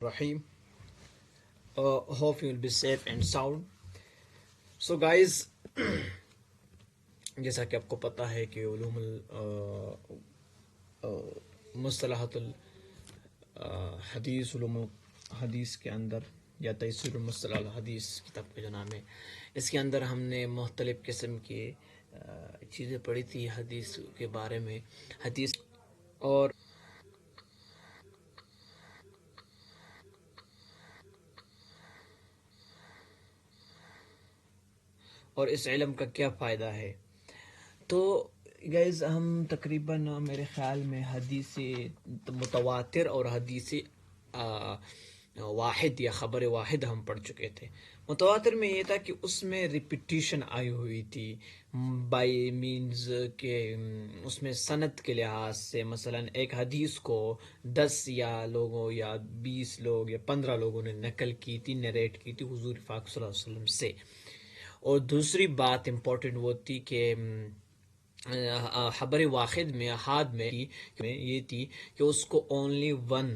Rahim. Hope you will be safe and sound. So guys, جیسا کہ آپ کو پتہ ہے کہ علوم مصطلحات الحدیث علوم الحدیث کے اندر یا تیسیر المصطلح الحدیث کتاب کا جو نام ہے، اس کے اندر ہم نے مختلف قسم کی چیزیں پڑھی تھی حدیث کے بارے میں. حدیث اور اس علم کا کیا فائدہ ہے. تو گائز ہم تقریباً میرے خیال میں حدیث متواتر اور حدیث واحد یا خبر واحد ہم پڑھ چکے تھے. متواتر میں یہ تھا کہ اس میں ریپیٹیشن آئی ہوئی تھی بائی مینز کہ اس میں سند کے لحاظ سے مثلا ایک حدیث کو 10 یا لوگوں یا 20 لوگ یا 15 لوگوں نے نقل کی تھی، نریٹ کی تھی حضور پاک صلی اللہ علیہ وسلم سے. اور دوسری بات امپورٹنٹ وہ تھی کہ خبر واحد میں احاد میں یہ تھی کہ اس کو اونلی 1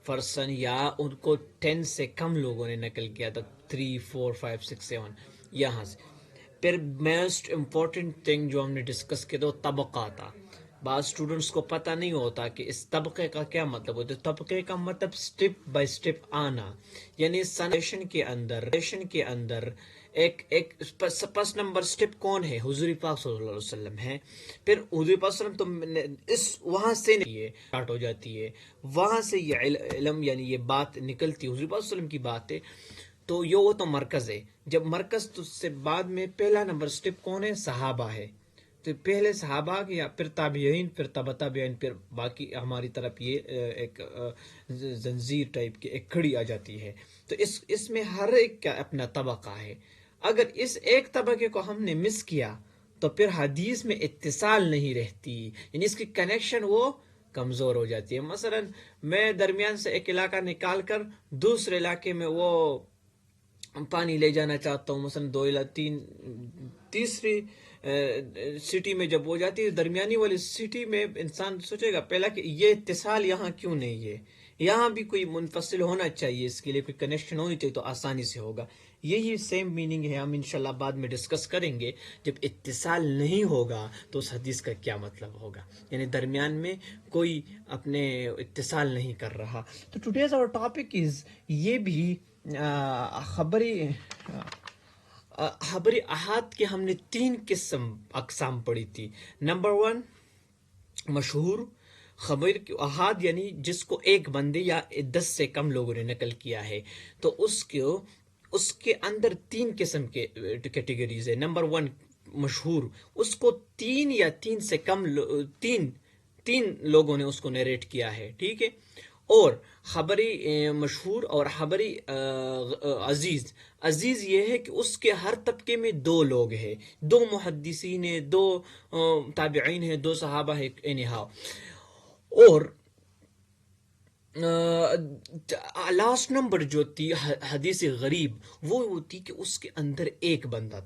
پرسن یا ان کو 10 سے کم لوگوں نے نقل کیا تھا، 3 4 5 6 7 یہاں سے. پھر موسٹ امپورٹنٹ تھنگ جو ہم نے ڈسکس کیا تھا وہ طبقہ تھا. بعض اسٹوڈنٹس کو پتہ نہیں ہوتا کہ اس طبقے کا کیا مطلب ہوتا ہے. طبقے کا مطلب سٹیپ بائی سٹیپ آنا، یعنی سنیشن کے اندر ایک پس نمبر سٹیپ کون ہے؟ حضور پاک صلی اللہ علیہ وسلم ہے. پھر حضور پاک صلی اللہ علیہ وسلم تو اس وہاں سے اسٹارٹ ہو جاتی ہے، وہاں سے یہ علم یعنی یہ بات نکلتی ہے، حضور پاک صلی اللہ علیہ وسلم کی بات ہے. تو یہ وہ تو مرکز ہے. جب مرکز تو سے بعد میں پہلا نمبر سٹیپ کون ہے؟ صحابہ ہے. تو پہلے صحابہ یا پھر تابعین، پھر تبع تابعین، پھر باقی ہماری طرف یہ ایک زنجیر ٹائپ کی ایک کھڑی آ جاتی ہے. تو اس میں ہر ایک کا اپنا طبقہ ہے. اگر اس ایک طبقے کو ہم نے مس کیا تو پھر حدیث میں اتصال نہیں رہتی، یعنی اس کی کنیکشن وہ کمزور ہو جاتی ہے. مثلا میں درمیان سے ایک علاقہ نکال کر دوسرے علاقے میں وہ پانی لے جانا چاہتا ہوں، مثلا 2 یا 3 تیسری سٹی میں جب ہو جاتی ہے، درمیانی والی سٹی میں انسان سوچے گا پہلا کہ یہ اتصال یہاں کیوں نہیں ہے، یہاں بھی کوئی منفصل ہونا چاہیے، اس کے لیے کوئی کنیکشن ہونی چاہیے تو آسانی سے ہوگا. یہی سیم میننگ ہے، ہم انشاءاللہ بعد میں ڈسکس کریں گے. جب اتصال نہیں ہوگا تو اس حدیث کا کیا مطلب ہوگا، یعنی درمیان میں کوئی اپنے اتصال نہیں کر رہا. تو ٹوڈیز آور ٹاپک از یہ بھی خبر احاد کے ہم نے 3 اقسام پڑھی تھی. نمبر 1 مشہور خبر احاد، یعنی جس کو ایک بندے یا 10 سے کم لوگوں نے نقل کیا ہے. تو اس کے اندر 3 قسم کے کیٹیگریز ہے. نمبر 1 مشہور، اس کو 3 یا 3 سے کم 3 لوگوں نے اس کو نیریٹ کیا ہے، ٹھیک ہے. اور خبری مشہور اور خبری عزیز یہ ہے کہ اس کے ہر طبقے میں 2 لوگ ہیں، 2 محدثین ہیں، 2 تابعین ہیں، 2 صحابہ ہیں انہا. اور لاسٹ نمبر جو تھی حدیث غریب، وہ ہوتی کہ اس کے اندر ایک بندہ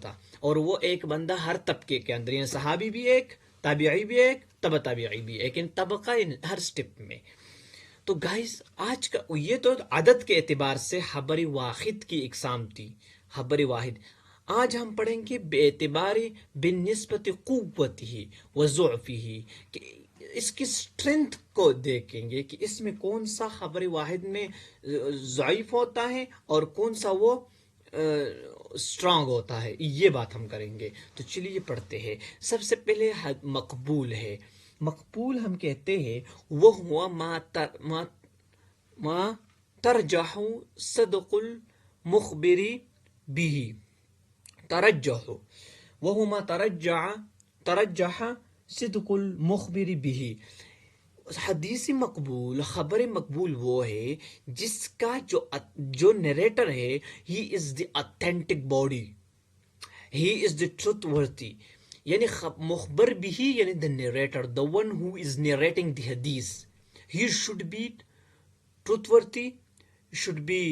تھا، اور وہ ایک بندہ ہر طبقے کے اندر، یعنی صحابی بھی ایک، تابعی بھی ایک، تبع تابعی بھی ایک، یعنی طبقہ ہر سٹیپ میں. تو گائز آج کا یہ تو عدد کے اعتبار سے خبر واحد کی اقسام تھی. خبر واحد آج ہم پڑھیں گے بے اعتبار بالنسبت قوت ہی و ضعف ہی، کہ اس کی سٹرنتھ کو دیکھیں گے کہ اس میں کون سا خبر واحد میں ضعیف ہوتا ہے اور کون سا وہ اسٹرانگ ہوتا ہے. یہ بات ہم کریں گے. تو چلیے پڑھتے ہیں. سب سے پہلے مقبول ہے. مقبول ہم کہتے ہیں وہ ہوا ما ترجح صدق المخبری بھی. وہ ما ترجح صدق المخبری بھی. حدیث مقبول، خبر مقبول وہ ہے جس کا جو نیریٹر ہے he is the authentic body, he is the truth worthy, یعنی مخبر بھی یعنی the narrator, the one who is narrating the hadith, he should be truthworthy, should be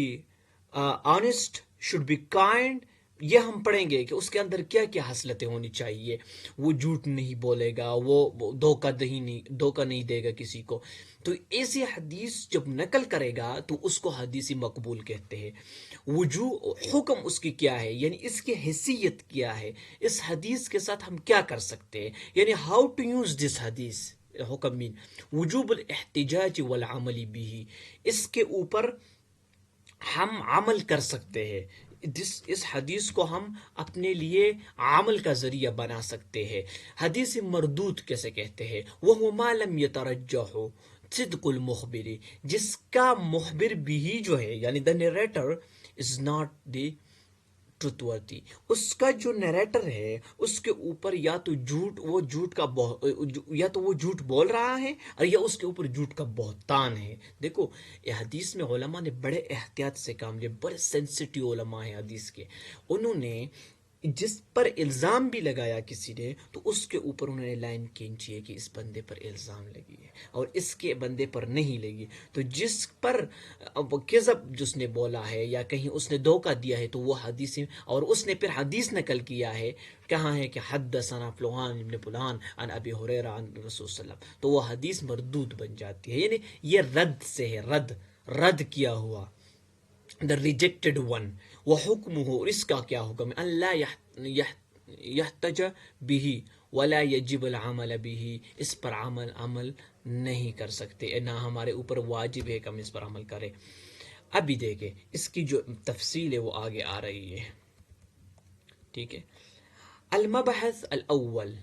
honest, should be kind, یہ ہم پڑھیں گے کہ اس کے اندر کیا کیا حصلتیں ہونی چاہیے. وہ جھوٹ نہیں بولے گا، وہ دھوکہ نہیں دے گا کسی کو. تو ایسی حدیث جب نقل کرے گا تو اس کو حدیث مقبول کہتے ہیں. حکم اس کی کیا ہے، یعنی اس کی حیثیت کیا ہے، اس حدیث کے ساتھ ہم کیا کر سکتے ہیں، یعنی ہاؤ ٹو یوز دس حدیث. حکم مین وجوب الاحتجاج والعمل بھی، اس کے اوپر ہم عمل کر سکتے ہیں. اس حدیث کو ہم اپنے لیے عمل کا ذریعہ بنا سکتے ہیں. حدیث مردود کیسے کہتے ہیں؟ وہ ما لم یترجح صدق المخبری، جس کا مخبر بھی جو ہے یعنی the narrator is not the truth worthy, اس کا جو نیریٹر ہے اس کے اوپر یا تو وہ جھوٹ بول رہا ہے اور یا اس کے اوپر جھوٹ کا بہتان ہے. دیکھو یہ حدیث میں علماء نے بڑے احتیاط سے کام لیا، بڑے سینسٹیو علماء ہیں حدیث کے. انہوں نے جس پر الزام بھی لگایا کسی نے تو اس کے اوپر انہوں نے لائن کھینچی ہے کہ اس بندے پر الزام لگی ہے اور اس کے بندے پر نہیں لگی. تو جس پر کذب جس نے بولا ہے یا کہیں اس نے دھوکہ دیا ہے تو وہ حدیث، اور اس نے پھر حدیث نقل کیا ہے کہاں ہے کہ حدثنا فلان ابن فلان عن ابی ہریرہ عن رسول صلی اللہ علیہ وسلم، تو وہ حدیث مردود بن جاتی ہے. یعنی یہ رد سے ہے، رد کیا ہوا، the rejected one. وحکمہ، اور اس کا کیا حکم ہے؟ اللہ یحتج بھی ولا یجب العمل بھی، اس پر عمل نہیں کر سکتے، نہ ہمارے اوپر واجب ہے کہ ہم اس پر عمل کریں. ابھی دیکھیں اس کی جو تفصیل ہے وہ آگے آ رہی ہے. ٹھیک ہے. المبحث الاول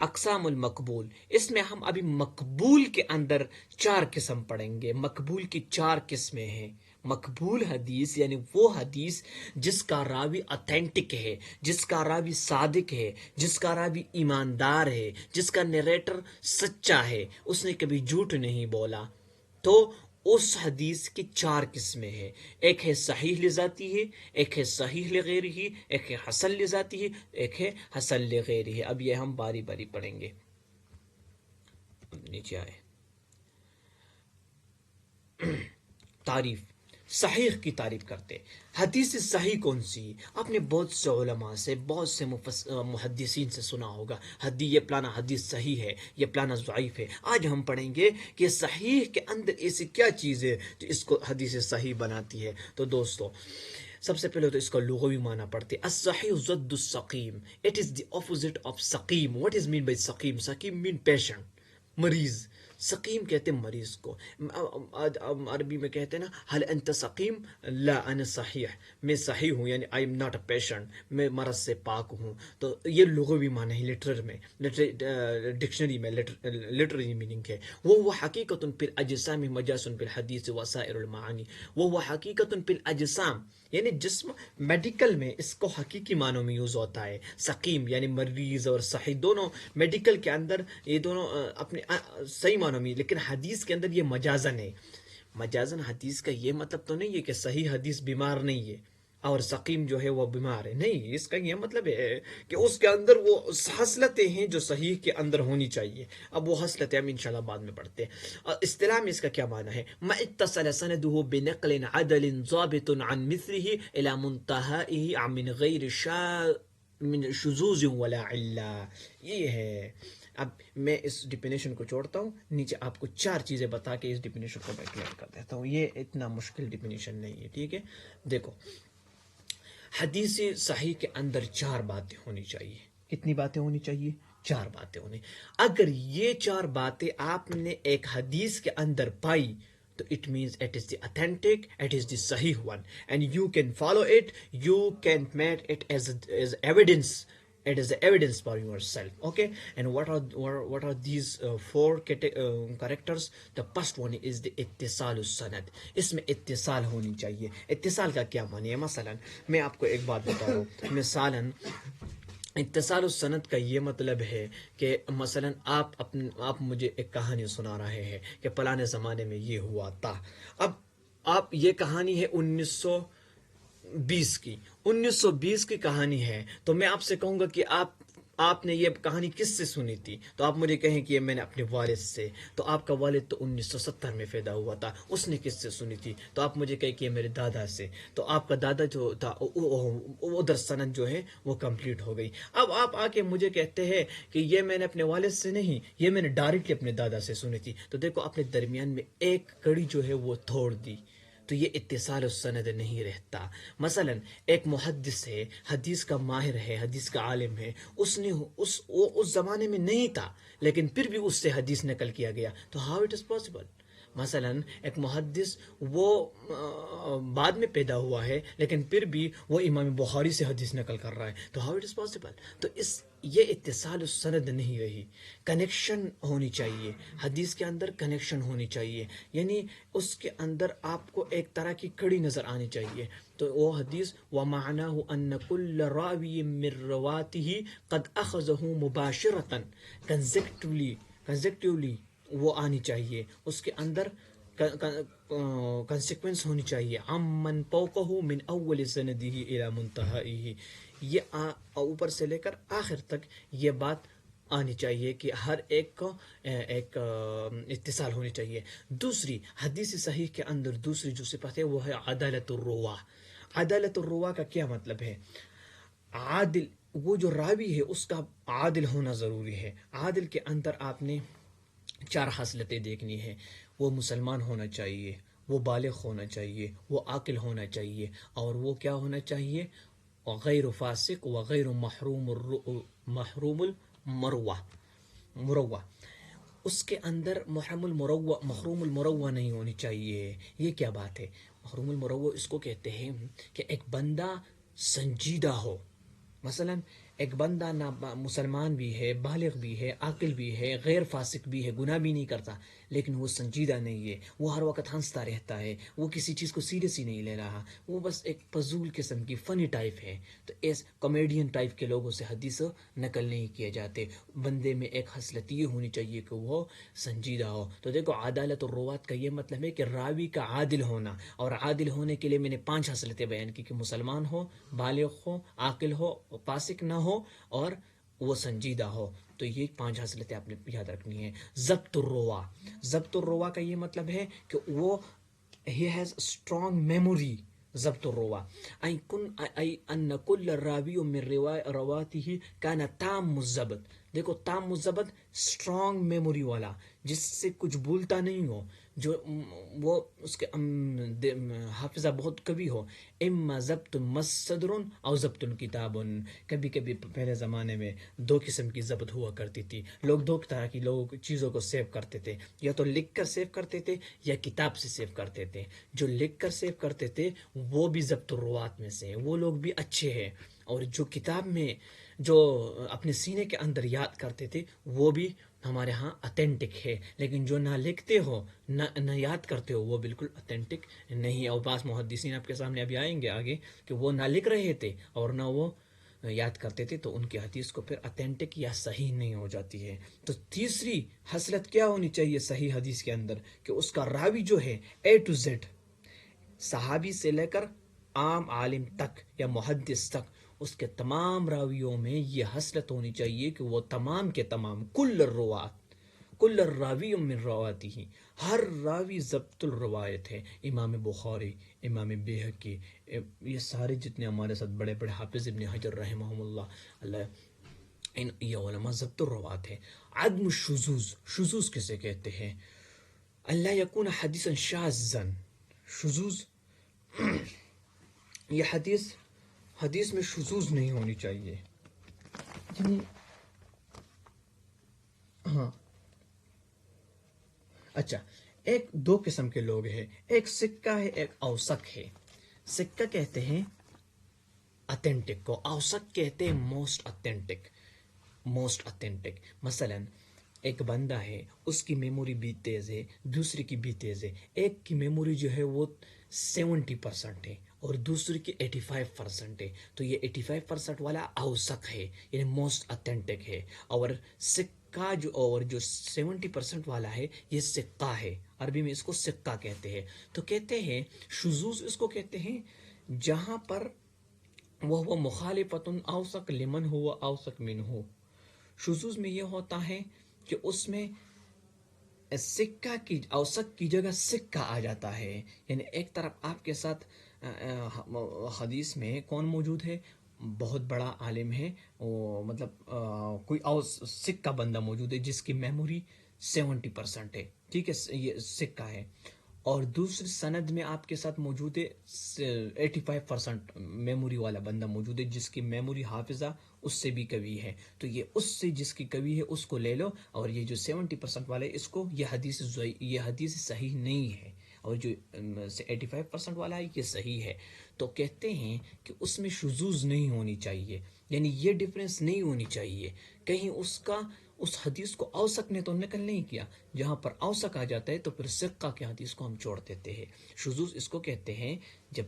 اقسام المقبول، اس میں ہم ابھی مقبول کے اندر 4 قسم پڑھیں گے. مقبول کی 4 قسمیں ہیں. مقبول حدیث یعنی وہ حدیث جس کا راوی اتھینٹک ہے، جس کا راوی صادق ہے، جس کا راوی ایماندار ہے، جس کا نیریٹر سچا ہے، اس نے کبھی جھوٹ نہیں بولا. تو اس حدیث کی 4 قسمیں ہیں. ایک ہے صحیح لذاتی ہے، ایک ہے صحیح لغیرہ ہی، ایک ہے حسن لذاتی ہے، ایک ہے حسن لغیرہ ہے. اب یہ ہم باری باری پڑھیں گے. نیچے آئے. تعریف، صحیح کی تعریف کرتے. حدیث صحیح کون سی؟ آپ نے بہت سے علماء سے، بہت سے محدثین سے سنا ہوگا یہ پلانا حدیث صحیح ہے، یہ پلانا ضعیف ہے. آج ہم پڑھیں گے کہ صحیح کے اندر ایسی کیا چیز ہے جو اس کو حدیث صحیح بناتی ہے. تو دوستو سب سے پہلے تو اس کا لغوی معنی پڑھتے. الصحیح ضد السقیم، it is the opposite of سقیم. واٹ از مین بائی سقیم؟ سقیم مین پیشنٹ، مریض. سقیم کہتے ہیں مریض کو. عربی میں کہتے ہیں نا حل انت سقیم؟ لا انا صحیح، میں صحیح ہوں، یعنی I am not a patient, میں مرض سے پاک ہوں. تو یہ لغوی معنی ہے، ڈکشنری میں لٹرری میننگ ہے. وہ حقیقت فی الاجسام مجاز بالحدیث وسائر المعانی. وہ حقیقت فی الاجسام یعنی جسم. میڈیکل میں اس کو حقیقی معنوں میں یوز ہوتا ہے. سقیم یعنی مریض اور صحیح دونوں میڈیکل کے اندر یہ دونوں اپنے صحیح معنوں میں، لیکن حدیث کے اندر یہ مجازن ہے. مجازن حدیث کا یہ مطلب تو نہیں ہے کہ صحیح حدیث بیمار نہیں ہے اور سقیم جو ہے وہ بیمار ہے، نہیں. اس کا یہ مطلب ہے کہ اس کے اندر وہ حصلتیں ہیں جو صحیح کے اندر ہونی چاہیے. اب وہ حصلتیں ہم انشاءاللہ بعد میں پڑھتے ہیں. اور اصطلاح میں اس کا کیا معنی ہے؟ ما اتصل سندہ بنقل عدل ضابط عن مثله الى منتهائه من غیر من شذوذ ولا علہ. یہ ہے. اب میں اس ڈیفینیشن کو چھوڑتا ہوں، نیچے آپ کو 4 چیزیں بتا کے اس ڈیفینیشن کو میں کلیئر کر دیتا ہوں. یہ اتنا مشکل ڈیفینیشن نہیں ہے. ٹھیک ہے. دیکھو حدیث صحیح کے اندر 4 باتیں ہونی چاہیے. کتنی باتیں ہونی چاہیے؟ 4 باتیں ہونی. اگر یہ 4 باتیں آپ نے ایک حدیث کے اندر پائی تو it means it is the authentic, it is the sahih one, and you can follow it, you can make it as evidence. It is the evidence for yourself. Okay. And what are these 4 characters? The first one is the ittisal sanad. اس میں اتصال ہونی چاہیے. اتصال کا کیا معنی ہے؟ مثلا میں آپ کو ایک بات بتا رہا ہوں. مثلا اتصال السند کا یہ مطلب ہے کہ مثلا آپ مجھے ایک کہانی سنا رہے ہیں کہ پرانے زمانے میں یہ ہوا تھا. اب آپ یہ کہانی ہے 1920 کی 1920 کی کہانی ہے، تو میں آپ سے کہوں گا کہ آپ آپ نے یہ کہانی کس سے سنی تھی؟ تو آپ مجھے کہیں کہ یہ میں نے اپنے والد سے. تو آپ کا والد تو 1970 میں پیدا ہوا تھا, اس نے کس سے سنی تھی؟ تو آپ مجھے کہیں کہ یہ میرے دادا سے. تو آپ کا دادا جو تھا ادھر سند جو ہے وہ کمپلیٹ ہو گئی. اب آپ آ کے مجھے کہتے ہیں کہ یہ میں نے اپنے والد سے نہیں, یہ میں نے ڈائریکٹلی اپنے دادا سے سنی تھی. تو دیکھو اپنے درمیان میں ایک کڑی جو ہے وہ توڑ دی, تو یہ اتصال السند نہیں رہتا. مثلا ایک محدث ہے, حدیث کا ماہر ہے, حدیث کا عالم ہے, اس نے اس زمانے میں نہیں تھا لیکن پھر بھی اس سے حدیث نقل کیا گیا. تو ہاؤ اٹ از پاسبل؟ مثلا ایک محدث وہ بعد میں پیدا ہوا ہے لیکن پھر بھی وہ امام بخاری سے حدیث نقل کر رہا ہے. تو ہاؤ اٹ از پاسبل؟ تو یہ اتصال السند نہیں رہی. کنیکشن ہونی چاہیے حدیث کے اندر, کنیکشن ہونی چاہیے, یعنی اس کے اندر آپ کو ایک طرح کی کڑی نظر آنی چاہیے. تو وہ حدیث وَمَعْنَاهُ أَنَّ كُلَّ رَاوِيٍ مِّن رُوَاتِهِ قَدْ أَخَذَهُ مُبَاشِرَةً کنزیکٹیولی وہ آنی چاہیے. اس کے اندر کنسیکوینس ہونی چاہیے. عَمَّن فَوْقَهُ مِنْ أَوَّلِ سَنَدِهِ إِلَى مُنْتَهَائِهِ, یہ اوپر سے لے کر آخر تک یہ بات آنی چاہیے کہ ہر ایک کو ایک اتصال ہونی چاہیے. دوسری حدیث صحیح کے اندر دوسری جو صفت ہے وہ ہے عدالت الرواہ. عدالت الرواہ کا کیا مطلب ہے؟ عادل, وہ جو راوی ہے اس کا عادل ہونا ضروری ہے. عادل کے اندر آپ نے 4 خصلتیں دیکھنی ہے. وہ مسلمان ہونا چاہیے, وہ بالغ ہونا چاہیے, وہ عاقل ہونا چاہیے, اور وہ کیا ہونا چاہیے؟ غیر فاسق وغیر محروم المروہ. اس کے اندر محروم المروہ نہیں ہونی چاہیے. یہ کیا بات ہے؟ محروم المروہ اس کو کہتے ہیں کہ ایک بندہ سنجیدہ ہو. مثلا ایک بندہ مسلمان بھی ہے, بالغ بھی ہے, عاقل بھی ہے, غیر فاسق بھی ہے, گناہ بھی نہیں کرتا, لیکن وہ سنجیدہ نہیں ہے, وہ ہر وقت ہنستا رہتا ہے, وہ کسی چیز کو سیریس ہی نہیں لے رہا, وہ بس ایک فضول قسم کی فنی ٹائپ ہے. تو اس کامیڈین ٹائپ کے لوگوں سے حدیث نقل نہیں کیے جاتے. بندے میں ایک خصلت یہ ہونی چاہیے کہ وہ سنجیدہ ہو. تو دیکھو عدالت الروات کا یہ مطلب ہے کہ راوی کا عادل ہونا, اور عادل ہونے کے لیے میں نے 5 خصلتیں بیان کی کہ مسلمان ہو, بالغ ہو, عاقل ہو, فاسق نہ ہو, اور وہ سنجیدہ ہو. تو یہ 5 خصلتیں آپ نے یاد رکھنی ہے. ضبط الروا, ضبط الروا کا یہ مطلب ہے کہ وہ he has strong memory. ضبط الروا ای ان کل راوی من رواته کان تام الضبط. دیکھو تام الضبط اسٹرانگ میموری والا, جس سے کچھ بھولتا نہیں ہو, جو وہ اس کے حافظہ بہت قوی ہو. اما ضبط مصدر او ضبط کتاب. کبھی کبھی پہلے زمانے میں 2 قسم کی ضبط ہوا کرتی تھی. لوگ 2 طرح کی چیزوں کو سیو کرتے تھے, یا تو لکھ کر سیو کرتے تھے یا کتاب سے سیو کرتے تھے. جو لکھ کر سیو کرتے تھے وہ بھی ضبط الروات میں سے ہیں, وہ لوگ بھی اچھے ہیں, اور جو کتاب میں جو اپنے سینے کے اندر یاد کرتے تھے وہ بھی ہمارے ہاں اتھینٹک ہے. لیکن جو نہ لکھتے ہو نہ یاد کرتے ہو وہ بالکل اتھینٹک نہیں. اور بعض محدثین آپ کے سامنے ابھی آئیں گے آگے کہ وہ نہ لکھ رہے تھے اور نہ وہ یاد کرتے تھے, تو ان کی حدیث کو پھر اتھینٹک یا صحیح نہیں ہو جاتی ہے. تو تیسری خصلت کیا ہونی چاہیے صحیح حدیث کے اندر؟ کہ اس کا راوی جو ہے A to Z, صحابی سے لے کر عام عالم تک یا محدث تک, اس کے تمام راویوں میں یہ خصلت ہونی چاہیے کہ وہ تمام کے تمام کل الراوی من رواته, ہر راوی ضبط الروایت ہے. امام بخاری, امام بیہقی, یہ سارے جتنے ہمارے ساتھ بڑے بڑے حافظ ابن حجر رحمہ اللہ, یہ علماء ضبط الروات ہے. عدم الشذوذ, شذوذ کسے کہتے ہیں؟ اللہ یکون حدیثا شاذا. شذوذ یہ حدیث میں شذوذ نہیں ہونی چاہیے. ہاں اچھا, 2 قسم کے لوگ ہیں, ایک سکہ ہے, ایک اوثق ہے. سکہ کہتے ہیں اتھینٹک کو, اوثق کہتے ہیں موسٹ اتھینٹک. مثلا ایک بندہ ہے, اس کی میموری بھی تیز ہے, دوسری کی بھی تیز ہے. ایک کی میموری جو ہے وہ 70% ہے اور دوسری کی 85% ہے. تو یہ 85% والا اوثق ہے, یعنی موسٹ اتھینٹک ہے. اور سکہ جو 70% والا ہے یہ سکہ ہے. عربی میں اس کو سکہ کہتے ہیں. تو کہتے ہیں شذوذ اس کو کہتے ہیں جہاں پر وہ مخالفت اوثق لمن ہوا اوثق منہ, شذوذ میں یہ ہوتا ہے کہ اس میں سکہ کی اوسق کی جگہ سکہ آ جاتا ہے، یعنی ایک طرف آپ کے ساتھ حدیث میں کون موجود ہے، بہت بڑا عالم ہے، وہ مطلب کوئی سکہ بندہ موجود ہے جس کی میموری 70% ہے، ٹھیک ہے، یہ سکہ ہے، اور دوسری سند میں آپ کے ساتھ موجود ہے 85% میموری والا بندہ موجود ہے جس کی میموری حافظہ اس سے بھی قوی ہے، تو یہ اس سے جس کی قوی ہے اس کو لے لو، اور یہ جو 70% والے اس کو، یہ حدیث صحیح نہیں ہے، اور جو 85% والا ہے یہ صحیح ہے۔ تو کہتے ہیں کہ اس میں شذوذ نہیں ہونی چاہیے، یعنی یہ ڈفرینس نہیں ہونی چاہیے، کہیں اس حدیث کو اوسق نے تو نقل نہیں کیا، جہاں پر اوسق آ جاتا ہے تو پھر سقہ کی حدیث کو ہم چھوڑ دیتے ہیں۔ شذوذ اس کو کہتے ہیں جب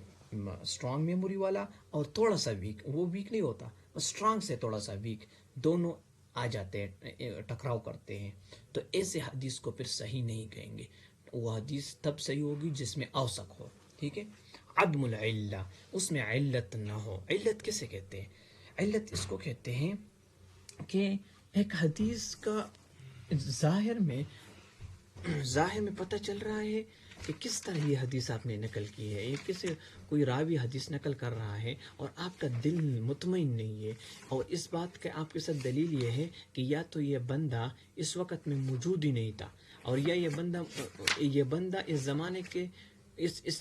اسٹرانگ میموری والا اور تھوڑا سا ویک، وہ ویک نہیں ہوتا، اسٹرانگ سے تھوڑا سا ویک، دونوں آ جاتے ہیں، ٹکراؤ کرتے ہیں، تو ایسے حدیث کو پھر صحیح نہیں کہیں گے، وہ حدیث تب صحیح ہوگی جس میں اوسق ہو، ٹھیک ہے۔ عدم العلہ، اس میں علت نہ ہو۔ علت کسے کہتے ہیں؟ علت اس کو کہتے ہیں کہ ایک حدیث کا ظاہر میں پتہ چل رہا ہے کہ کس طرح یہ حدیث آپ نے نقل کی ہے، یہ کوئی راوی حدیث نقل کر رہا ہے اور آپ کا دل مطمئن نہیں ہے، اور اس بات کا آپ کے ساتھ دلیل یہ ہے کہ یا تو یہ بندہ اس وقت میں موجود ہی نہیں تھا، اور یا یہ بندہ اس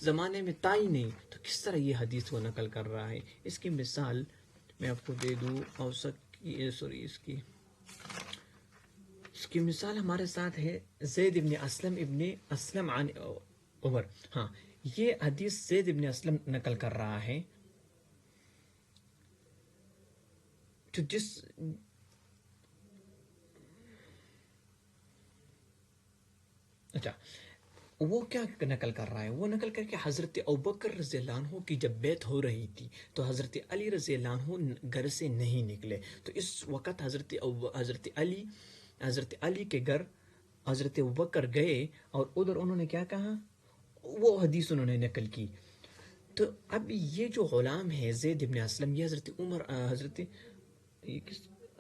زمانے میں تھا ہی نہیں، تو کس طرح یہ حدیث کو نقل کر رہا ہے۔ اس کی مثال میں آپ کو دے دوں، اس کی مثال ہمارے ساتھ ہے زید ابن اسلم عن عمر، ہاں یہ حدیث زید ابن اسلم نقل کر رہا ہے، تو اچھا وہ کیا نقل کر رہا ہے، وہ نقل کر کے حضرت ابوبکر رضی اللہ عنہ کی جب بیعت ہو رہی تھی تو حضرت علی رضی اللہ عنہ گھر سے نہیں نکلے، تو اس وقت حضرت علی کے گھر حضرت ابوبکر گئے، اور ادھر انہوں نے کیا کہا، وہ حدیث انہوں نے نقل کی۔ تو اب یہ جو غلام ہے زید ابن اسلم،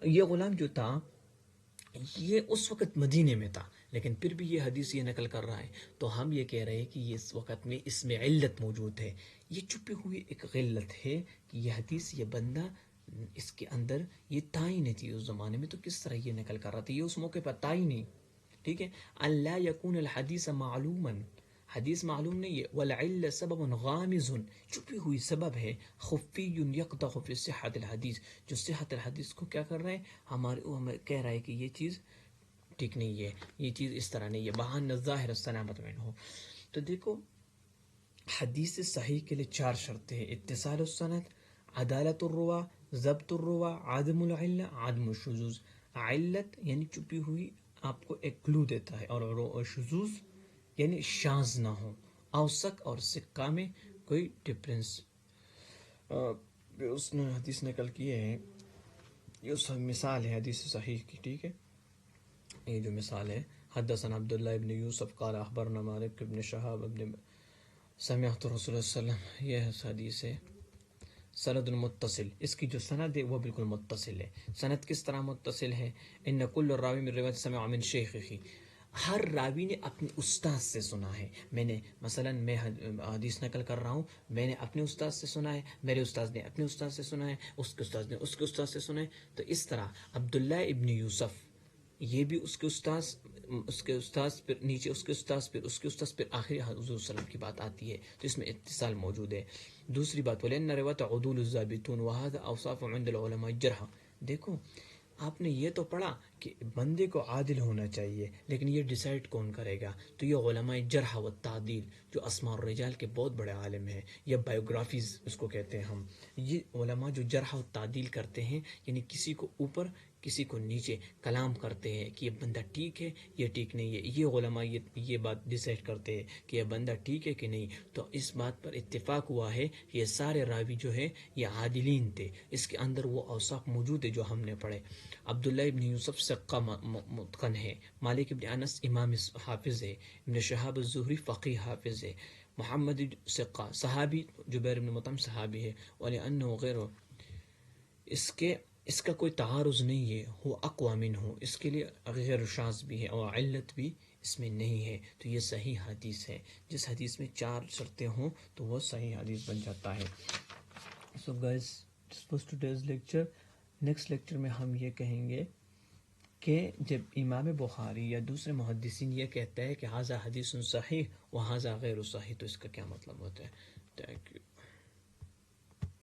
یہ غلام جو تھا یہ اس وقت مدینے میں تھا، لیکن پھر بھی یہ حدیث یہ نقل کر رہا ہے، تو ہم یہ کہہ رہے ہیں کہ یہ اس وقت میں اس میں علت موجود ہے، یہ چھپی ہوئی ایک غلت ہے کہ یہ حدیث، یہ بندہ اس کے اندر یہ تھا ہی نہیں تھی اس زمانے میں، تو کس طرح یہ نقل کر رہا تھا، یہ اس موقع پر تھا ہی نہیں، ٹھیک ہے۔ اللہ یکون الحدیث معلوما، حدیث معلوم نہیں ہے، والعل سبب غامض، چھپی ہوئی سبب ہے، خفی یقدح فی صحت الحدیث، جو صحت الحدیث کو کیا کر رہے ہیں، ہمیں کہہ رہا ہے کہ یہ چیز ٹھیک نہیں ہے، یہ چیز اس طرح نہیں ہے، بہان ظاہر السلامت میں ہو۔ تو دیکھو حدیث صحیح کے لیے 4 شرطیں ہیں، اتصال السند، عدالت الروا، ضبط الروا، عدم العلہ، عدم الشذوذ۔ علت یعنی چھپی ہوئی آپ کو ایک کلو دیتا ہے، اور شذوذ یعنی شاذ نہ ہو، اوسق اور سکہ میں کوئی ڈفرینس۔ اس نے حدیث نقل کیے ہیں، یہ اس مثال ہے حدیث صحیح کی، ٹھیک ہے۔ یہ جو مثال ہے، حدثنا عبداللہ ابن یوسف قال اخبرنا مالک ابن شہاب ابن سمعت رسول اللہ صلی اللہ علیہ وسلم، یہ حدیث ہے سند متصل، اس کی جو سند ہے وہ بالکل متصل ہے۔ سند کس طرح متصل ہے؟ ان کل راوی من روایت سمع من شیخہ، ہر راوی نے اپنے استاد سے سنا ہے، مثلا میں حدیث نقل کر رہا ہوں، میں نے اپنے استاد سے سنا ہے، میرے استاد نے اپنے استاد سے سنا ہے، اس کے استاد نے اس کے استاد سے سنا ہے، تو اس طرح عبداللہ ابن یوسف، یہ بھی اس کے استاد پھر نیچے اس کے استاد پھر اس کے استاد پھر آخری حضور صلی اللہ علیہ وسلم کی بات آتی ہے، تو اس میں اتصال موجود ہے۔ دوسری بات وَلِأَنَّ رِوَايَةَ عُدُولُ الضَّابِطُونَ وَهَذَا أَوْصَافُ عِنْدَ الْعُلَمَاءِ الجَّرْحَ، دیکھو آپ نے یہ تو پڑھا کہ بندے کو عادل ہونا چاہیے، لیکن یہ ڈیسائیڈ کون کرے گا؟ تو یہ علماء جرح و تعدیل جو اسماء الرجال کے بہت بڑے عالم ہیں، یا بایوگرافیز اس کو کہتے ہیں ہم، یہ علماء جو جرح و تعدیل کرتے ہیں، یعنی کسی کو اوپر کسی کو نیچے کلام کرتے ہیں کہ یہ بندہ ٹھیک ہے، یہ ٹھیک نہیں ہے، یہ علماء یہ بات ڈیسائیڈ کرتے ہیں کہ یہ بندہ ٹھیک ہے کہ نہیں، تو اس بات پر اتفاق ہوا ہے کہ یہ سارے راوی جو ہے یہ عادلین تھے، اس کے اندر وہ اوصاف موجود ہے جو ہم نے پڑھے۔ عبداللہ ابن یوسف ثقہ متقن ہے، مالک ابن انس امام حافظ ہے، ابن شہاب الزہری فقیہ حافظ ہے، محمد ثقہ صحابی، جبیر ابن مطعم صحابی ہے، وَلِأَنَّهُ غَيْرُ، اس کے اس کا کوئی تعارض نہیں ہے، ہو اقوی منہ، اس کے لیے غیر شاذ بھی ہے اور علت بھی اس میں نہیں ہے، تو یہ صحیح حدیث ہے. جس حدیث میں 4 شرطیں ہوں تو وہ صحیح حدیث بن جاتا ہے. So guys this was today's lecture. Next lecture میں ہم یہ کہیں گے کہ جب امام بخاری یا دوسرے محدثین یہ کہتا ہے کہ ھذا حدیث صحیح و ھذا غیر صحیح، تو اس کا کیا مطلب ہوتا ہے. Thank you.